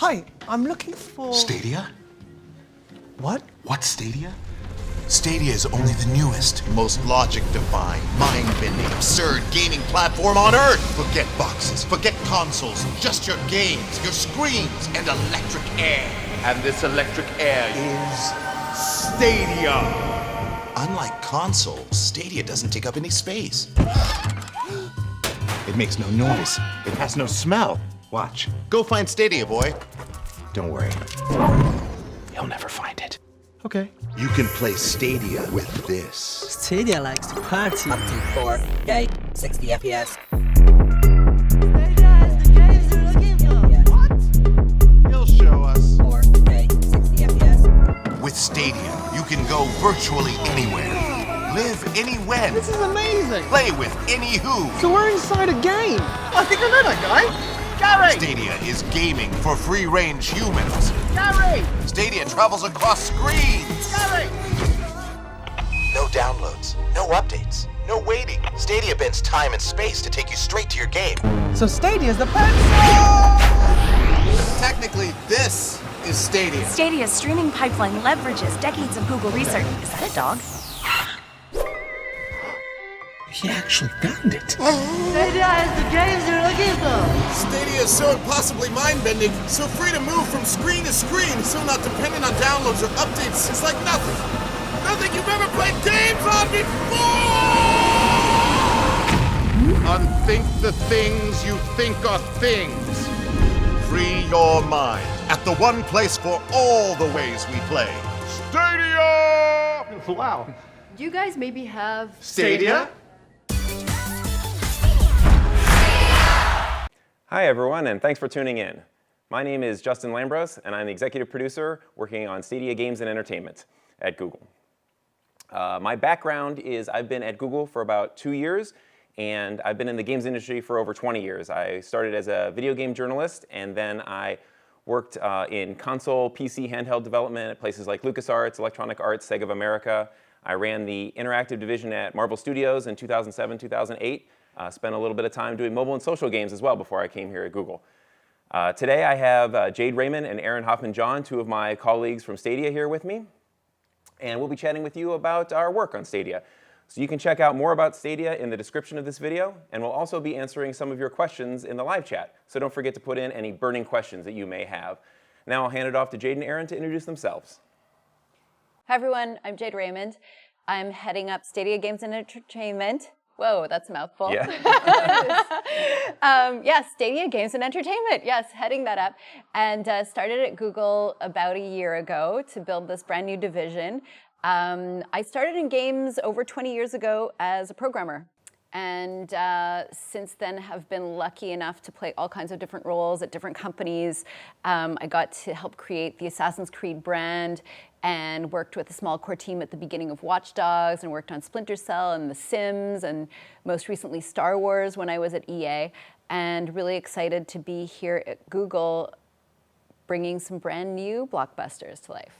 Hi, I'm looking for... Stadia? What? What's Stadia? Stadia is only the newest, most logic-defying, mind-bending, absurd gaming platform on Earth! Forget boxes, forget consoles, just your games, your screens, and electric air. And this electric air is Stadia! Unlike consoles, Stadia doesn't take up any space. It makes no noise. It has no smell. Watch. Go find Stadia, boy. Don't worry. You'll never find it. Okay. You can play Stadia with this. Stadia likes to party. Up to 4K, 60 FPS. He'll show us. 4K, 60 FPS. With Stadia, you can go virtually anywhere. Live anywhere. This is amazing! Play with any who. So we're inside a game! I think I know that guy! Gary! Stadia is gaming for free-range humans. Gary! Stadia travels across screens. Gary! No downloads, no updates, no waiting. Stadia bends time and space to take you straight to your game. So Stadia's the pencil! Technically, this is Stadia. Stadia's streaming pipeline leverages decades of Google research. Is that a dog? He actually found it. Stadia is the games you're looking for. Stadia is so impossibly mind-bending, so free to move from screen to screen, so not dependent on downloads or updates. It's like nothing. Nothing you've ever played games on before! Unthink the things you think are things. Free your mind at the one place for all the ways we play. Stadia! Wow. Do you guys maybe have... Stadia? Hi everyone, and thanks for tuning in. My name is Justin Lambros, and I'm the executive producer working on Stadia Games and Entertainment at Google. My background is I've been at Google for about 2 years, and I've been in the games industry for over 20 years. I started as a video game journalist, and then I worked in console, PC, handheld development at places like LucasArts, Electronic Arts, Sega of America. I ran the interactive division at Marvel Studios in 2007, 2008. Spent a little bit of time doing mobile and social games as well before I came here at Google. Today I have Jade Raymond and Erin Hoffman-John, two of my colleagues from Stadia here with me. And we'll be chatting with you about our work on Stadia. So you can check out more about Stadia in the description of this video, and we'll also be answering some of your questions in the live chat. So don't forget to put in any burning questions that you may have. Now I'll hand it off to Jade and Erin to introduce themselves. Hi everyone, I'm Jade Raymond. I'm heading up Stadia Games and Entertainment. Whoa, that's a mouthful. Yeah. Yes, Stadia Games and Entertainment. Yes, heading that up. And started at Google about a year ago to build this brand new division. I started in games over 20 years ago as a programmer. And since then have been lucky enough to play all kinds of different roles at different companies. I got to help create the Assassin's Creed brand and worked with a small core team at the beginning of Watch Dogs and worked on Splinter Cell and The Sims and most recently Star Wars when I was at EA. And really excited to be here at Google bringing some brand new blockbusters to life.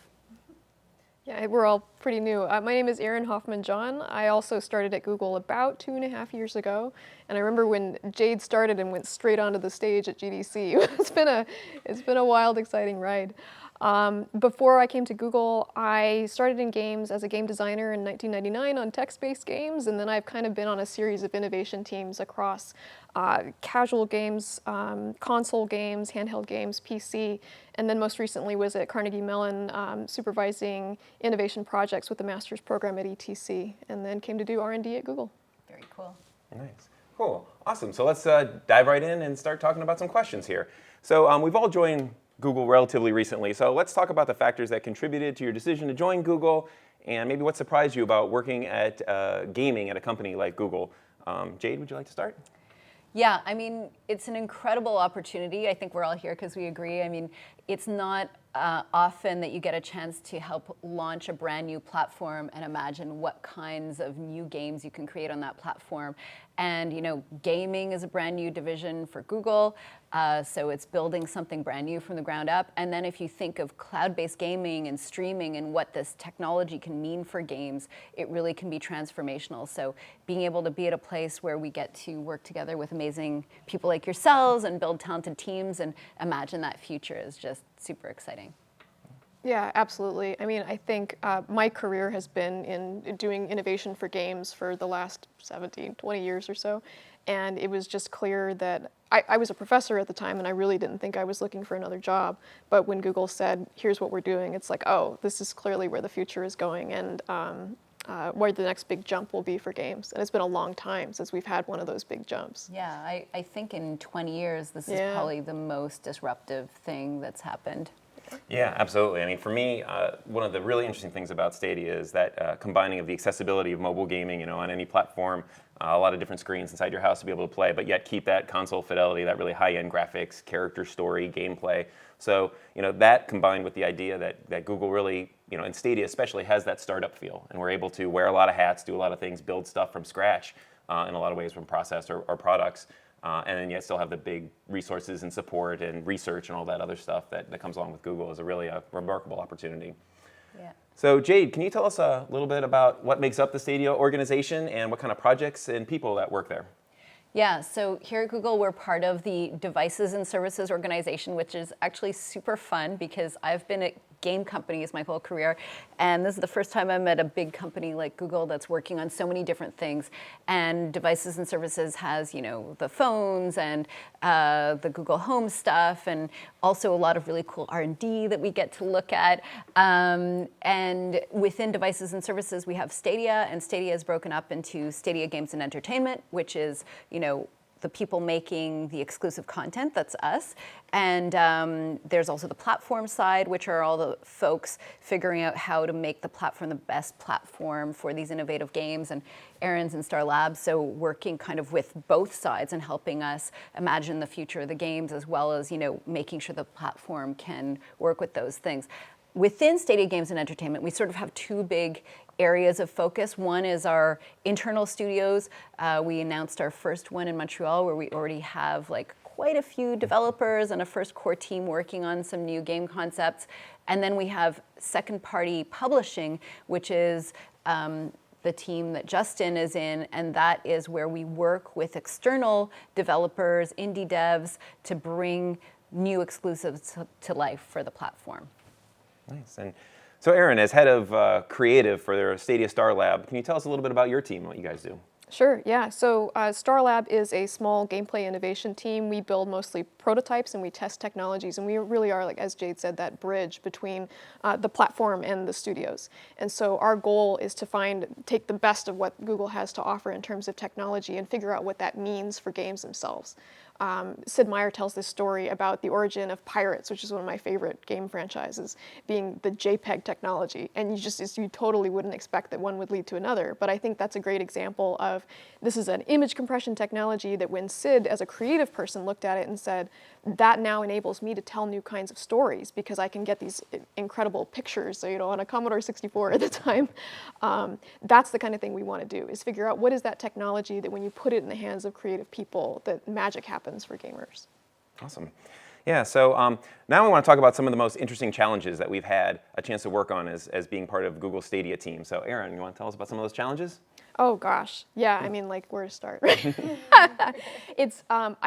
Yeah, we're all pretty new. My name is Erin Hoffman-John. I also started at Google about 2.5 years ago. And I remember when Jade started and went straight onto the stage at GDC. It's been a wild, exciting ride. Before I came to Google, I started in games as a game designer in 1999 on text-based games, and then I've kind of been on a series of innovation teams across casual games, console games, handheld games, PC, and then most recently was at Carnegie Mellon supervising innovation projects with the master's program at ETC, and then came to do R&D at Google. Very cool. Nice. Cool. Awesome. So let's dive right in and start talking about some questions here. So we've all joined Google relatively recently. So let's talk about the factors that contributed to your decision to join Google and maybe what surprised you about working at gaming at a company like Google. Jade, would you like to start? Yeah, I mean, it's an incredible opportunity. I think we're all here because we agree. I mean, it's not often that you get a chance to help launch a brand new platform and imagine what kinds of new games you can create on that platform. And, you know, gaming is a brand new division for Google. So it's building something brand new from the ground up. And then if you think of cloud-based gaming and streaming and what this technology can mean for games, it really can be transformational. So being able to be at a place where we get to work together with amazing people like yourselves and build talented teams and imagine that future is just just super exciting. Yeah, absolutely. I mean, I think my career has been in doing innovation for games for the last 17, 20 years or so. And it was just clear that I was a professor at the time, and I really didn't think I was looking for another job. But when Google said, here's what we're doing, it's like, oh, this is clearly where the future is going, and where the next big jump will be for games. And it's been a long time since we've had one of those big jumps. Yeah, I think in 20 years, this is probably the most disruptive thing that's happened. Yeah, absolutely. I mean, for me, one of the really interesting things about Stadia is that combining of the accessibility of mobile gaming, you know, on any platform, a lot of different screens inside your house to be able to play, but yet keep that console fidelity, that really high-end graphics, character story, gameplay. So, you know, that combined with the idea that Google really, you know, and Stadia especially has that startup feel, and we're able to wear a lot of hats, do a lot of things, build stuff from scratch in a lot of ways from process or products. And then yet still have the big resources and support and research and all that other stuff that comes along with Google is really a remarkable opportunity. Yeah. So Jade, can you tell us a little bit about what makes up the Stadia organization and what kind of projects and people that work there? Yeah, so here at Google, we're part of the Devices and Services organization, which is actually super fun because I've been at game companies my whole career, and this is the first time I'm at a big company like Google that's working on so many different things. And Devices and Services has, you know, the phones and the Google Home stuff, and also a lot of really cool R&D that we get to look at. And within Devices and Services, we have Stadia, and Stadia is broken up into Stadia Games and Entertainment, which is, you know, the people making the exclusive content, that's us. And there's also the platform side, which are all the folks figuring out how to make the platform the best platform for these innovative games. And Erin's in StarLab, so working kind of with both sides and helping us imagine the future of the games, as well as, you know, making sure the platform can work with those things. Within Stadia Games and Entertainment, we sort of have two big areas of focus. One is our internal studios. We announced our first one in Montreal, where we already have like quite a few developers and a first core team working on some new game concepts. And then we have second-party publishing, which is the team that Justin is in, and that is where we work with external developers, indie devs, to bring new exclusives to life for the platform. Nice. And so Erin, as head of creative for their Stadia StarLab, can you tell us a little bit about your team and what you guys do? Sure, yeah. So StarLab is a small gameplay innovation team. We build mostly prototypes and we test technologies, and we really are, like as Jade said, that bridge between the platform and the studios. And so our goal is to take the best of what Google has to offer in terms of technology and figure out what that means for games themselves. Sid Meier tells this story about the origin of Pirates, which is one of my favorite game franchises, being the JPEG technology. And you totally wouldn't expect that one would lead to another. But I think that's a great example of, this is an image compression technology that when Sid, as a creative person, looked at it and said, that now enables me to tell new kinds of stories because I can get these incredible pictures, so, you know, on a Commodore 64 at the time. That's the kind of thing we want to do, is figure out what is that technology that when you put it in the hands of creative people, that magic happens for gamers. Awesome. Yeah, so now we want to talk about some of the most interesting challenges that we've had a chance to work on as being part of Google Stadia team. So Erin, you want to tell us about some of those challenges? Oh gosh, yeah, I mean, like, where to start? I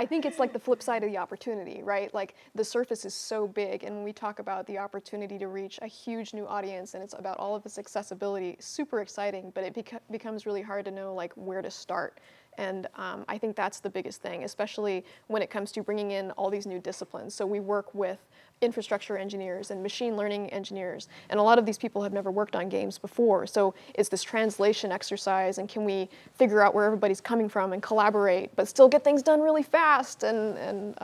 think it's like the flip side of the opportunity, right? Like, the surface is so big, and when we talk about the opportunity to reach a huge new audience, and it's about all of this accessibility, super exciting, but it becomes really hard to know, like, where to start. And I think that's the biggest thing, especially when it comes to bringing in all these new disciplines. So we work with infrastructure engineers and machine learning engineers, and a lot of these people have never worked on games before. So it's this translation exercise, and can we figure out where everybody's coming from and collaborate, but still get things done really fast and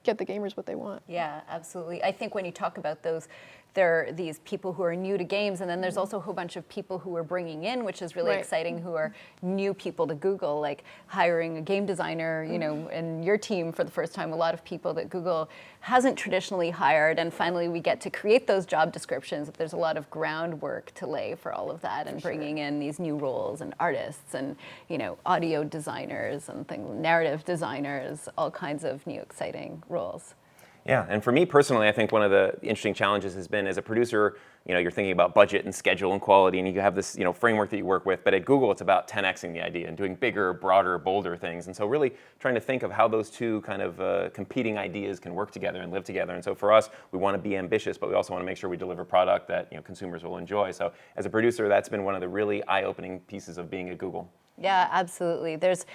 get the gamers what they want. Yeah, absolutely. I think when you talk about those, there are these people who are new to games, and then there's also a whole bunch of people who we're bringing in, which is really exciting, who are new people to Google, like hiring a game designer, you know, and your team for the first time, a lot of people that Google hasn't traditionally hired, and finally we get to create those job descriptions. There's a lot of groundwork to lay for all of that, and bringing in these new roles and artists and, you know, audio designers and things, narrative designers, all kinds of new exciting roles. Yeah, and for me personally, I think one of the interesting challenges has been as a producer, you're thinking about budget and schedule and quality, and you have this, framework that you work with. But at Google, it's about 10xing the idea and doing bigger, broader, bolder things. And so really trying to think of how those two kind of competing ideas can work together and live together. And so for us, we want to be ambitious, but we also want to make sure we deliver product that consumers will enjoy. So as a producer, that's been one of the really eye-opening pieces of being at Google. Yeah, absolutely. There's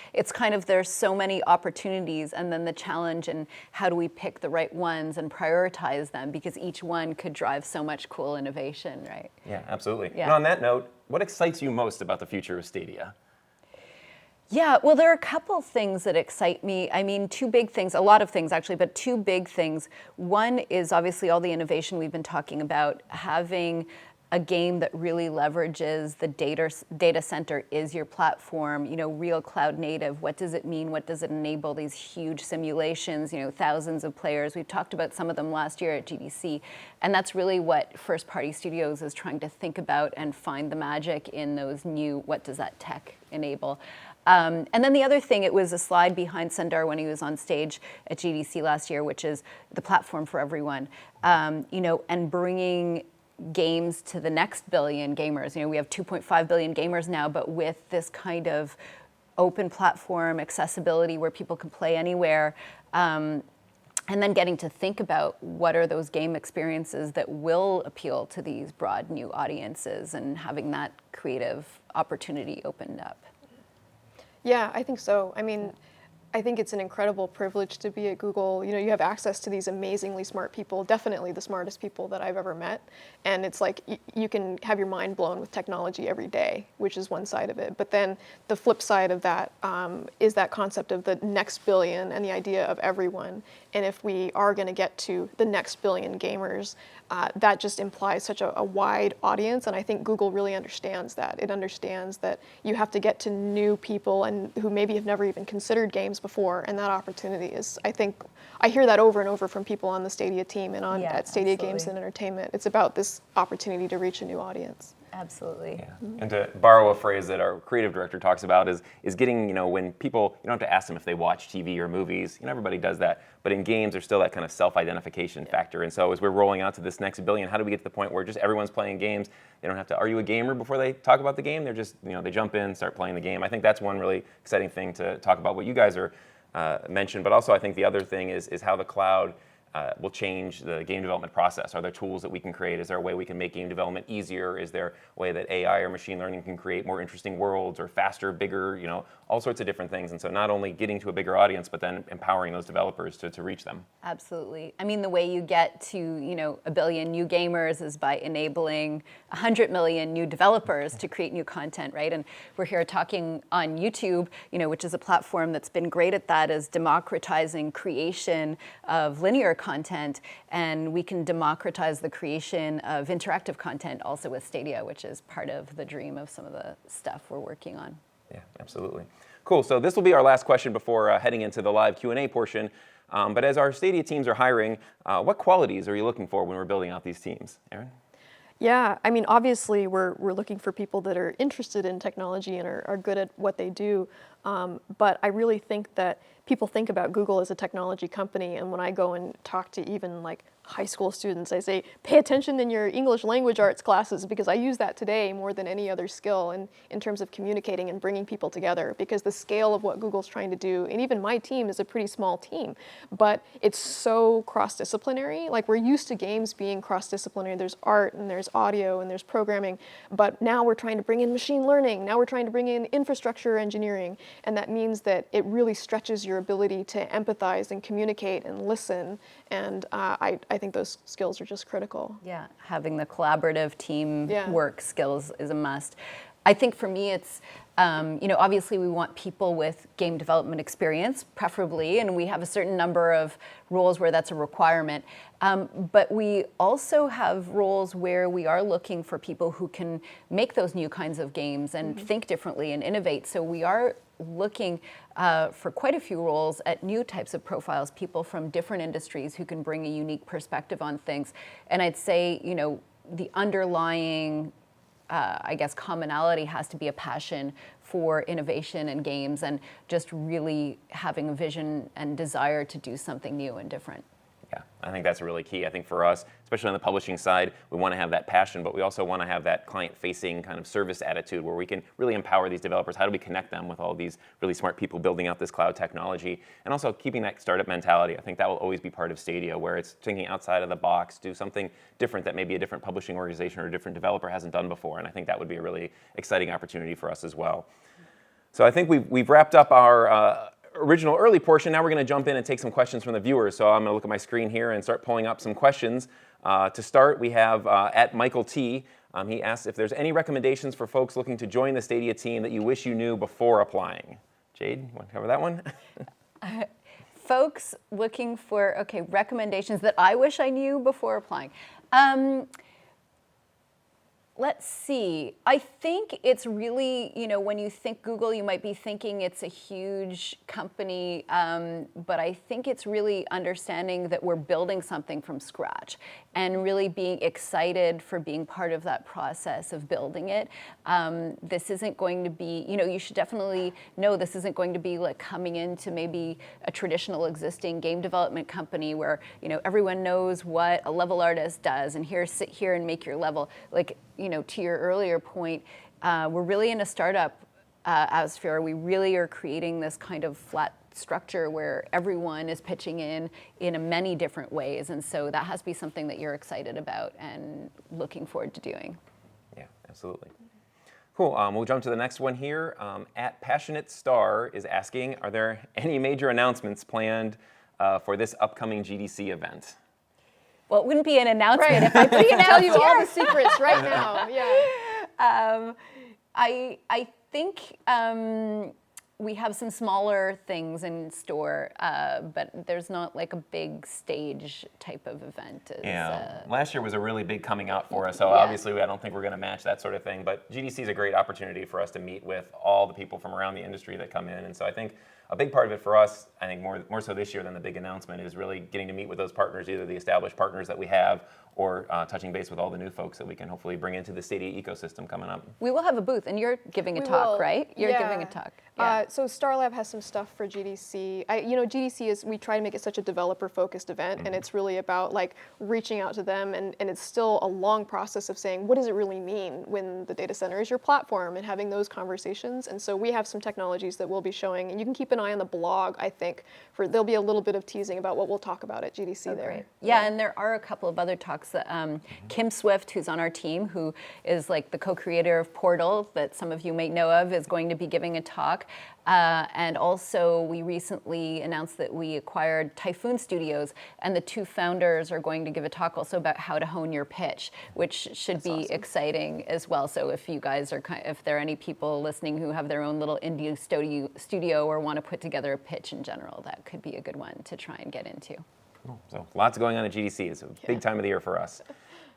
so many opportunities, and then the challenge and how do we pick the right ones and prioritize them, because each one could drive so much cool innovation, right? Yeah, absolutely. Yeah. And on that note, what excites you most about the future of Stadia? Yeah, well, there are a couple things that excite me. I mean, two big things, a lot of things actually, but two big things. One is obviously all the innovation we've been talking about, having a game that really leverages the data center is your platform, real cloud native. What does it mean? What does it enable? These huge simulations, thousands of players. We've talked about some of them last year at GDC. And that's really what First Party Studios is trying to think about and find the magic in those new, what does that tech enable? And then the other thing, it was a slide behind Sundar when he was on stage at GDC last year, which is the platform for everyone, and bringing games to the next billion gamers. We have 2.5 billion gamers now, but with this kind of open platform accessibility where people can play anywhere, and then getting to think about what are those game experiences that will appeal to these broad new audiences, and having that creative opportunity opened up. Yeah, I think so. I mean, I think it's an incredible privilege to be at Google. You have access to these amazingly smart people, definitely the smartest people that I've ever met. And it's like you can have your mind blown with technology every day, which is one side of it. But then the flip side of that is that concept of the next billion and the idea of everyone. And if we are going to get to the next billion gamers, that just implies such a wide audience, and I think Google really understands that. It understands that you have to get to new people and who maybe have never even considered games before, and that opportunity is, I think, I hear that over and over from people on the Stadia team and at Stadia absolutely. Games and Entertainment. It's about this opportunity to reach a new audience. Absolutely. Yeah. And to borrow a phrase that our creative director talks about is getting, when people, you don't have to ask them if they watch TV or movies, everybody does that, but in games there's still that kind of self-identification factor. And so as we're rolling out to this next billion, how do we get to the point where just everyone's playing games? They don't have to, are you a gamer before they talk about the game? They're just, they jump in, start playing the game. I think that's one really exciting thing to talk about what you guys are mentioned, but also I think the other thing is how the cloud will change the game development process. Are there tools that we can create? Is there a way we can make game development easier? Is there a way that AI or machine learning can create more interesting worlds or faster, bigger, all sorts of different things. And so not only getting to a bigger audience, but then empowering those developers to reach them. Absolutely. I mean, the way you get to, a billion new gamers is by enabling 100 million new developers to create new content, right? And we're here talking on YouTube, which is a platform that's been great at that, is democratizing creation of linear content, and we can democratize the creation of interactive content also with Stadia, which is part of the dream of some of the stuff we're working on. Yeah, absolutely. Cool. So this will be our last question before heading into the live Q&A portion. But as our Stadia teams are hiring, what qualities are you looking for when we're building out these teams? Erin? Yeah, I mean, obviously we're looking for people that are interested in technology and are good at what they do. But I really think that people think about Google as a technology company, and when I go and talk to even like high school students, I say, pay attention in your English language arts classes, because I use that today more than any other skill in terms of communicating and bringing people together, because the scale of what Google's trying to do, and even my team is a pretty small team, but it's so cross-disciplinary. Like, we're used to games being cross-disciplinary. There's art and there's audio and there's programming, but now we're trying to bring in machine learning. Now we're trying to bring in infrastructure engineering, and that means that it really stretches your ability to empathize and communicate and listen, and I think those skills are just critical. Yeah, having the collaborative team work skills is a must. I think for me it's, obviously we want people with game development experience, preferably, and we have a certain number of roles where that's a requirement. But we also have roles where we are looking for people who can make those new kinds of games and think differently and innovate. So we are looking for quite a few roles at new types of profiles, people from different industries who can bring a unique perspective on things. And I'd say, the underlying commonality has to be a passion for innovation and games, and just really having a vision and desire to do something new and different. Yeah, I think that's really key. I think for us, especially on the publishing side, we want to have that passion, but we also want to have that client-facing kind of service attitude where we can really empower these developers. How do we connect them with all these really smart people building out this cloud technology? And also keeping that startup mentality. I think that will always be part of Stadia, where it's thinking outside of the box, do something different that maybe a different publishing organization or a different developer hasn't done before. And I think that would be a really exciting opportunity for us as well. So I think we've wrapped up our original early portion. Now we're going to jump in and take some questions from the viewers. So I'm going to look at my screen here and start pulling up some questions. To start, we have at Michael T. He asks if there's any recommendations for folks looking to join the Stadia team that you wish you knew before applying. Jade, you want to cover that one? Folks looking for, recommendations that I wish I knew before applying. Let's see. I think it's really, when you think Google, you might be thinking it's a huge company, but I think it's really understanding that we're building something from scratch and really being excited for being part of that process of building it. This isn't going to be, you should definitely know this isn't going to be like coming into maybe a traditional existing game development company where, everyone knows what a level artist does and sit here and make your level. Like, to your earlier point, we're really in a startup atmosphere. We really are creating this kind of flat structure where everyone is pitching in many different ways. And so that has to be something that you're excited about and looking forward to doing. Yeah, absolutely. Cool. We'll jump to the next one here. At Passionate Star is asking, are there any major announcements planned for this upcoming GDC event? Well, it wouldn't be an announcement if I tell you all the secrets right now. Yeah. I think we have some smaller things in store, but there's not like a big stage type of event. Last year was a really big coming out for us, so obviously I don't think we're going to match that sort of thing. But GDC is a great opportunity for us to meet with all the people from around the industry that come in, and so I think a big part of it for us, I think more so this year than the big announcement, is really getting to meet with those partners, either the established partners that we have or touching base with all the new folks that we can hopefully bring into the Stadia ecosystem coming up. We will have a booth, and you're giving a talk, right? You're giving a talk. Yeah. So StarLab has some stuff for GDC. GDC is, we try to make it such a developer-focused event, and it's really about like reaching out to them, and it's still a long process of saying, what does it really mean when the data center is your platform, and having those conversations. And so we have some technologies that we'll be showing, and you can keep an eye on the blog, I think, there'll be a little bit of teasing about what we'll talk about at GDC there. Great. Yeah, and there are a couple of other talks that Kim Swift, who's on our team, who is like the co-creator of Portal, that some of you may know of, is going to be giving a talk. And also, we recently announced that we acquired Typhoon Studios, and the two founders are going to give a talk also about how to hone your pitch, which should be awesome. Exciting as well. So if you guys are, if there are any people listening who have their own little indie studio or want to put together a pitch in general, that could be a good one to try and get into. Cool. So lots going on at GDC. It's a big time of the year for us.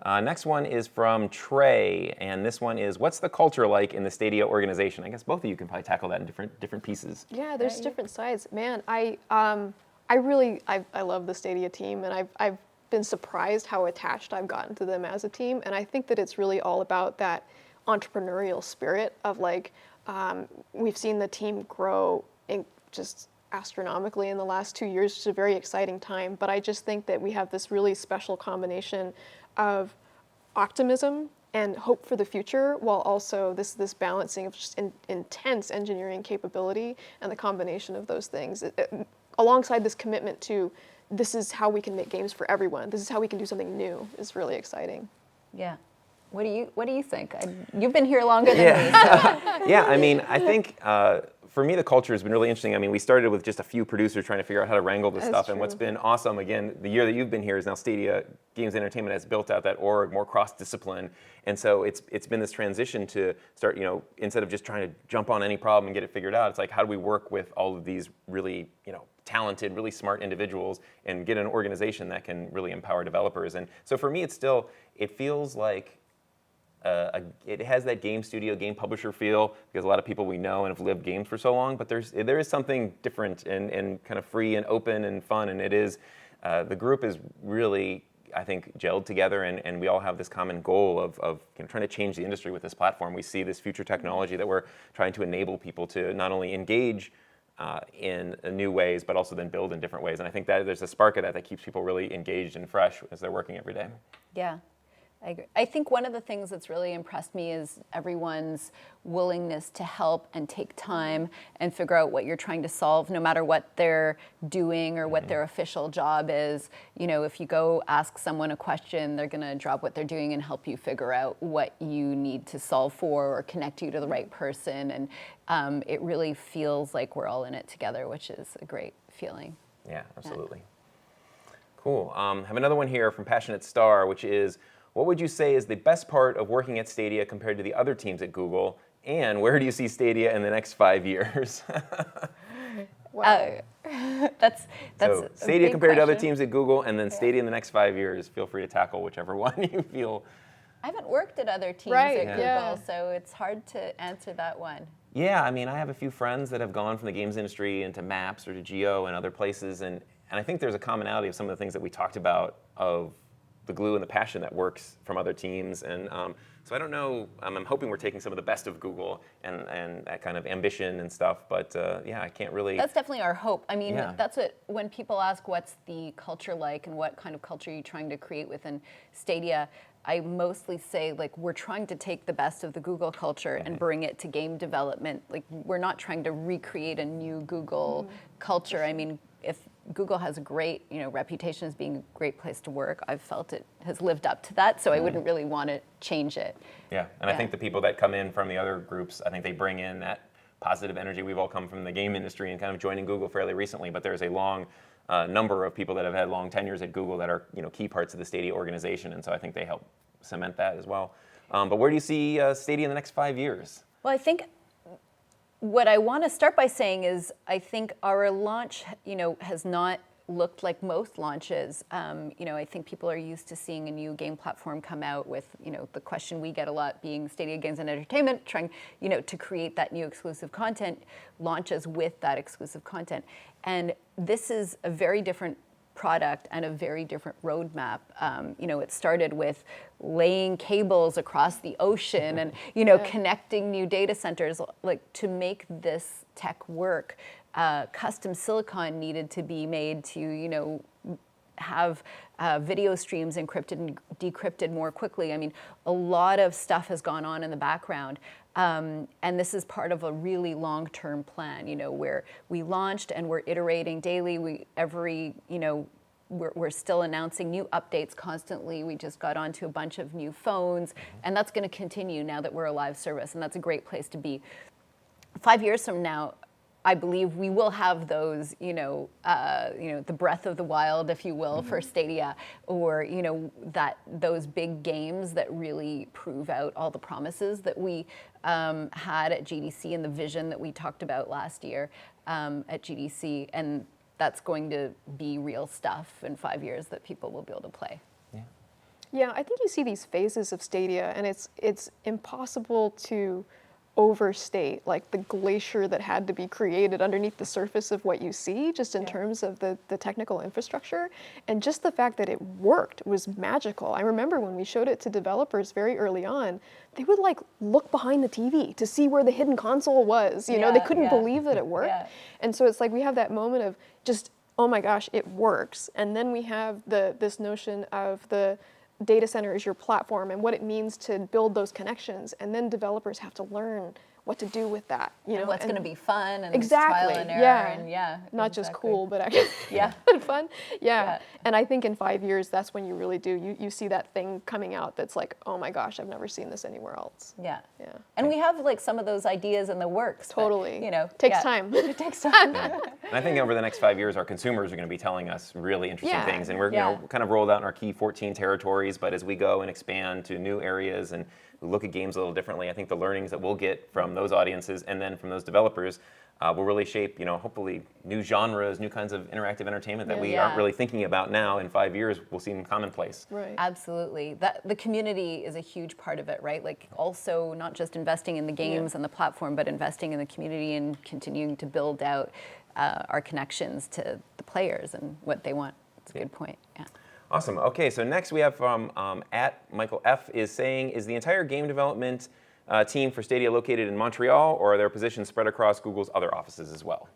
Next one is from Trey, and this one is, what's the culture like in the Stadia organization? I guess both of you can probably tackle that in different pieces. Yeah, there's different sides. Man, I love the Stadia team, and I've been surprised how attached I've gotten to them as a team, and I think that it's really all about that entrepreneurial spirit of like, we've seen the team grow in just astronomically in the last 2 years, which is a very exciting time, but I just think that we have this really special combination of optimism and hope for the future, while also this balancing of just intense engineering capability, and the combination of those things, alongside this commitment to, this is how we can make games for everyone, this is how we can do something new, is really exciting. Yeah. What do you think? You've been here longer than me. So. Yeah, I mean, I think for me, the culture has been really interesting. I mean, we started with just a few producers trying to figure out how to wrangle this stuff. True. And what's been awesome, again, the year that you've been here is now Stadia Games and Entertainment has built out that org, more cross-discipline. And so it's been this transition to start, instead of just trying to jump on any problem and get it figured out, it's like, how do we work with all of these really, talented, really smart individuals and get an organization that can really empower developers? And so for me, it feels like it has that game studio, game publisher feel, because a lot of people we know and have lived games for so long, but there is something different and kind of free and open and fun, and it is, the group is really, I think, gelled together, and we all have this common goal of trying to change the industry with this platform. We see this future technology that we're trying to enable people to not only engage in new ways, but also then build in different ways. And I think that there's a spark of that keeps people really engaged and fresh as they're working every day. Yeah. I agree. I think one of the things that's really impressed me is everyone's willingness to help and take time and figure out what you're trying to solve, no matter what they're doing or what their official job is. You know, if you go ask someone a question, they're going to drop what they're doing and help you figure out what you need to solve for or connect you to the right person. And it really feels like we're all in it together, which is a great feeling. Yeah, absolutely. Cool. Have another one here from Passionate Star, which is, what would you say is the best part of working at Stadia compared to the other teams at Google? And where do you see Stadia in the next 5 years? Wow. That's so a Stadia big compared to other question. teams at Google, and then Stadia in the next 5 years. Feel free to tackle whichever one you feel. I haven't worked at other teams Right, at Google, yeah. so it's hard to answer that one. Yeah, I mean, I have a few friends that have gone from the games industry into Maps or to Geo and other places, and I think there's a commonality of some of the things that we talked about of the glue and the passion that works from other teams. And so I don't know, I'm hoping we're taking some of the best of Google and that kind of ambition and stuff, but yeah, I can't really. That's definitely our hope. I mean, Yeah. that's what, when people ask what's the culture like and what kind of culture are you trying to create within Stadia, I mostly say, like, we're trying to take the best of the Google culture and bring it to game development. Like, we're not trying to recreate a new Google culture. I mean, if Google has a great, reputation as being a great place to work, I've felt it has lived up to that, so I wouldn't really want to change it. Yeah, and I think the people that come in from the other groups, I think they bring in that positive energy. We've all come from the game industry and kind of joining Google fairly recently, but there's a long number of people that have had long tenures at Google that are key parts of the Stadia organization, and so I think they help cement that as well. But where do you see Stadia in the next 5 years? Well, I think what I want to start by saying is I think our launch, has not looked like most launches. I think people are used to seeing a new game platform come out with, the question we get a lot being Stadia Games and Entertainment, trying, to create that new exclusive content, launches with that exclusive content. And this is a very different product and a very different roadmap. It started with laying cables across the ocean and, connecting new data centers. Like, to make this tech work, custom silicon needed to be made to, have video streams encrypted and decrypted more quickly. I mean, a lot of stuff has gone on in the background. And this is part of a really long-term plan, where we launched and we're iterating daily. We're still announcing new updates constantly. We just got onto a bunch of new phones, and that's going to continue now that we're a live service, and that's a great place to be. 5 years from now, I believe we will have those, the breath of the wild, if you will, for Stadia, or those big games that really prove out all the promises that we had at GDC and the vision that we talked about last year at GDC, and that's going to be real stuff in 5 years that people will be able to play. Yeah, I think you see these phases of Stadia, and it's impossible to overstate like the glacier that had to be created underneath the surface of what you see, just in terms of the technical infrastructure. And just the fact that it worked was magical. I remember when we showed it to developers very early on, they would like look behind the TV to see where the hidden console was. They couldn't believe that it worked. Yeah. And so it's like we have that moment of just, oh my gosh, it works. And then we have this notion of the data center is your platform and what it means to build those connections, and then developers have to learn what to do with that, and what's going to be fun and exactly, trial and error, and not just cool, but actually fun. And I think in 5 years, that's when you really do. You see that thing coming out that's like, oh my gosh, I've never seen this anywhere else. And we have like some of those ideas in the works. Totally, but, takes time. It takes time. And I think over the next 5 years, our consumers are going to be telling us really interesting things, and we're kind of rolled out in our key 14 territories. But as we go and expand to new areas and look at games a little differently, I think the learnings that we'll get from those audiences and then from those developers will really shape, hopefully new genres, new kinds of interactive entertainment that we aren't really thinking about now. In 5 years, will seem commonplace. Right. Absolutely. The community is a huge part of it, right? Like, also not just investing in the games and the platform, but investing in the community and continuing to build out our connections to the players and what they want. That's a good point. Yeah. Awesome. Okay, so next we have from at Michael F. is saying, is the entire game development team for Stadia located in Montreal, or are their positions spread across Google's other offices as well?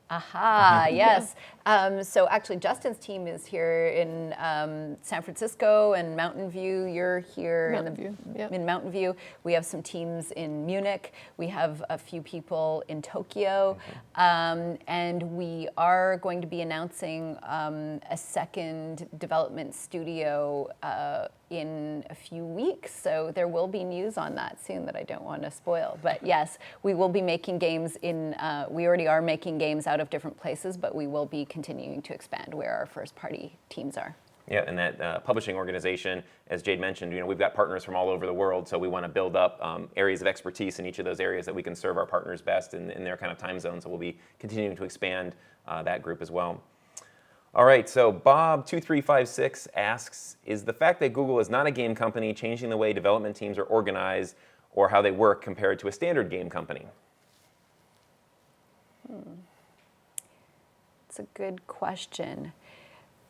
Aha, yes. So actually, Justin's team is here in San Francisco and Mountain View. You're here in Mountain View. We have some teams in Munich. We have a few people in Tokyo. And we are going to be announcing a second development studio in a few weeks. So there will be news on that soon that I don't want to spoil. But yes, we will be making games we already are making games out of different places, but we will be continuing to expand where our first party teams are. Yeah, and that publishing organization, as Jade mentioned, we've got partners from all over the world, so we want to build up areas of expertise in each of those areas that we can serve our partners best in their kind of time zone. So we'll be continuing to expand that group as well. All right, so Bob2356 asks, is the fact that Google is not a game company changing the way development teams are organized or how they work compared to a standard game company? It's a good question.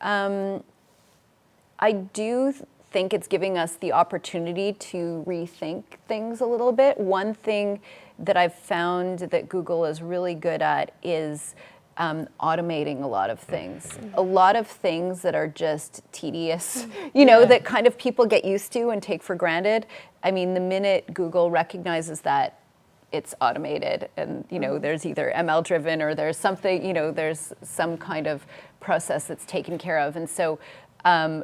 I do think it's giving us the opportunity to rethink things a little bit. One thing that I've found that Google is really good at is automating a lot of things. A lot of things that are just tedious, that kind of people get used to and take for granted. I mean, the minute Google recognizes that it's automated and, there's either ML driven or there's something, there's some kind of process that's taken care of. And so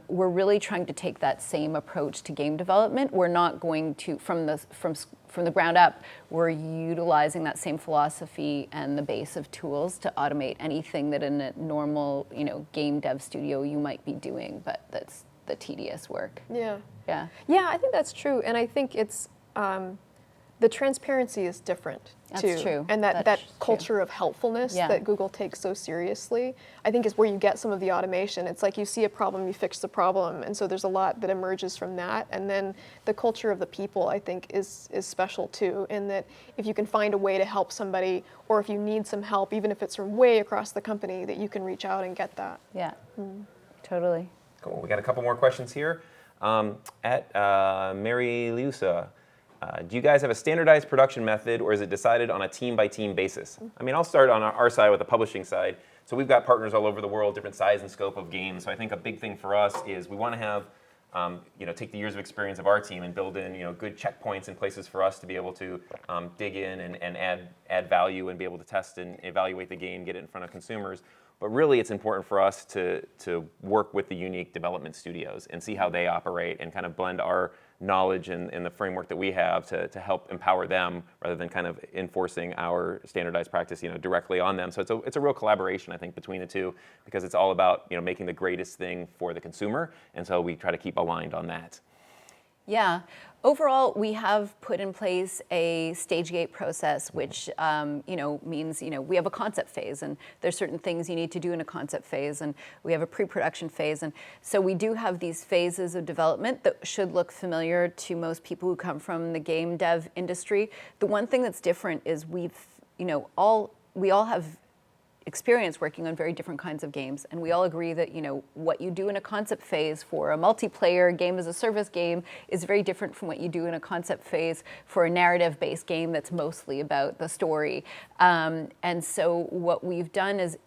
we're really trying to take that same approach to game development. We're not going to, from the ground up, we're utilizing that same philosophy and the base of tools to automate anything that in a normal, game dev studio you might be doing, but that's the tedious work. Yeah. Yeah. Yeah, I think that's true. And I think it's, the transparency is different too. That's true. And that culture of helpfulness that Google takes so seriously, I think is where you get some of the automation. It's like you see a problem, you fix the problem. And so there's a lot that emerges from that. And then the culture of the people, I think, is special too, in that if you can find a way to help somebody, or if you need some help, even if it's from way across the company, that you can reach out and get that. Yeah, totally. Cool, we got a couple more questions here. At Mary Lusa, do you guys have a standardized production method, or is it decided on a team-by-team basis? I mean, I'll start on our side with the publishing side. So we've got partners all over the world, different size and scope of games. So I think a big thing for us is we want to have, take the years of experience of our team and build in, good checkpoints and places for us to be able to dig in and add value and be able to test and evaluate the game, get it in front of consumers. But really, it's important for us to work with the unique development studios and see how they operate and kind of blend our knowledge and the framework that we have to help empower them rather than kind of enforcing our standardized practice, directly on them. So it's a real collaboration, I think, between the two, because it's all about, making the greatest thing for the consumer. And so we try to keep aligned on that. Yeah. Overall, we have put in place a stage gate process, which means we have a concept phase, and there's certain things you need to do in a concept phase, and we have a pre-production phase, and so we do have these phases of development that should look familiar to most people who come from the game dev industry. The one thing that's different is we all have experience working on very different kinds of games, and we all agree that what you do in a concept phase for a multiplayer game as a service game is very different from what you do in a concept phase for a narrative-based game that's mostly about the story. And so what we've done is,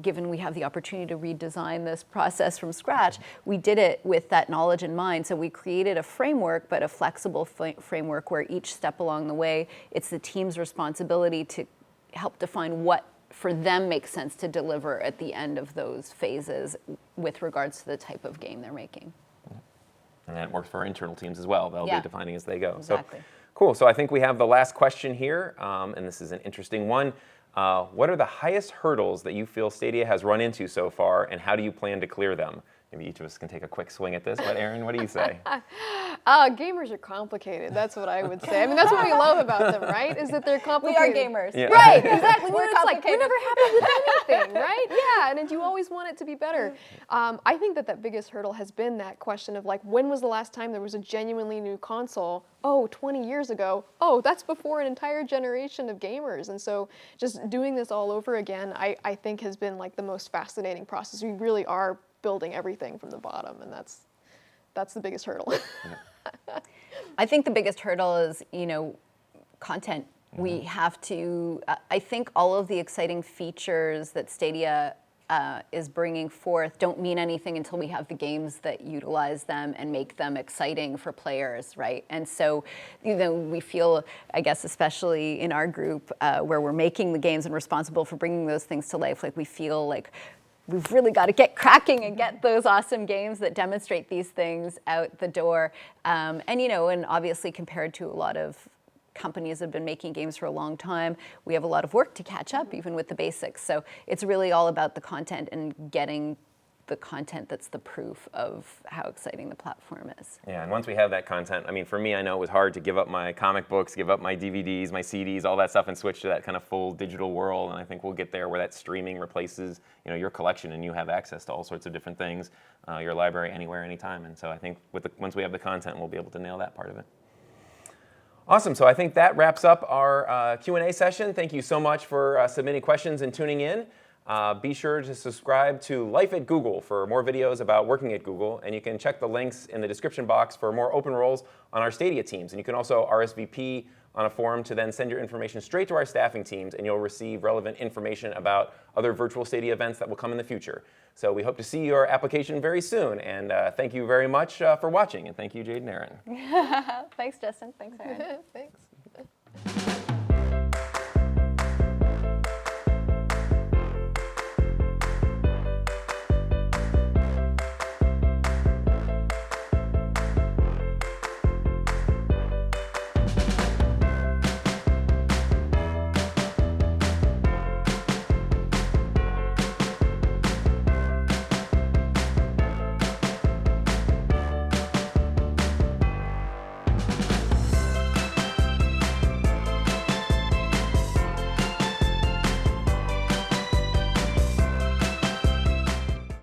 given we have the opportunity to redesign this process from scratch, we did it with that knowledge in mind. So we created a framework, but a flexible framework where each step along the way, it's the team's responsibility to help define what for them makes sense to deliver at the end of those phases with regards to the type of game they're making. And that works for our internal teams as well. They'll be defining as they go. Exactly. So, cool. So I think we have the last question here, and this is an interesting one. What are the highest hurdles that you feel Stadia has run into so far, and how do you plan to clear them? Maybe each of us can take a quick swing at this, but Erin, what do you say? Gamers are complicated. That's what I would say. I mean, that's what we love about them, right? Is that they're complicated. We are gamers. Yeah. Right, exactly. We're complicated. We're never happy with anything, right? Yeah, and you always want it to be better. I think that biggest hurdle has been that question of when was the last time there was a genuinely new console? Oh, 20 years ago. Oh, that's before an entire generation of gamers. And so just doing this all over again, I think has been the most fascinating process. We really are building everything from the bottom, and that's the biggest hurdle. I think the biggest hurdle is, content We have to, I think all of the exciting features that Stadia is bringing forth don't mean anything until we have the games that utilize them and make them exciting for players, right? And so, we feel, I guess, especially in our group where we're making the games and responsible for bringing those things to life, like we feel like we've really got to get cracking and get those awesome games that demonstrate these things out the door. And obviously compared to a lot of companies have been making games for a long time, we have a lot of work to catch up, even with the basics. So it's really all about the content and getting the content that's the proof of how exciting the platform is. Yeah, and once we have that content, I mean, for me, I know it was hard to give up my comic books, give up my DVDs, my CDs, all that stuff, and switch to that kind of full digital world. And I think we'll get there where that streaming replaces, your collection, and you have access to all sorts of different things, your library, anywhere, anytime. And so I think once we have the content, we'll be able to nail that part of it. Awesome, so I think that wraps up our Q&A session. Thank you so much for submitting questions and tuning in. Be sure to subscribe to Life at Google for more videos about working at Google, and you can check the links in the description box for more open roles on our Stadia teams. And you can also RSVP on a forum to then send your information straight to our staffing teams, and you'll receive relevant information about other virtual Stadia events that will come in the future. So we hope to see your application very soon, and thank you very much for watching, and thank you, Jade and Erin. Thanks, Justin. Thanks, Erin. Thanks.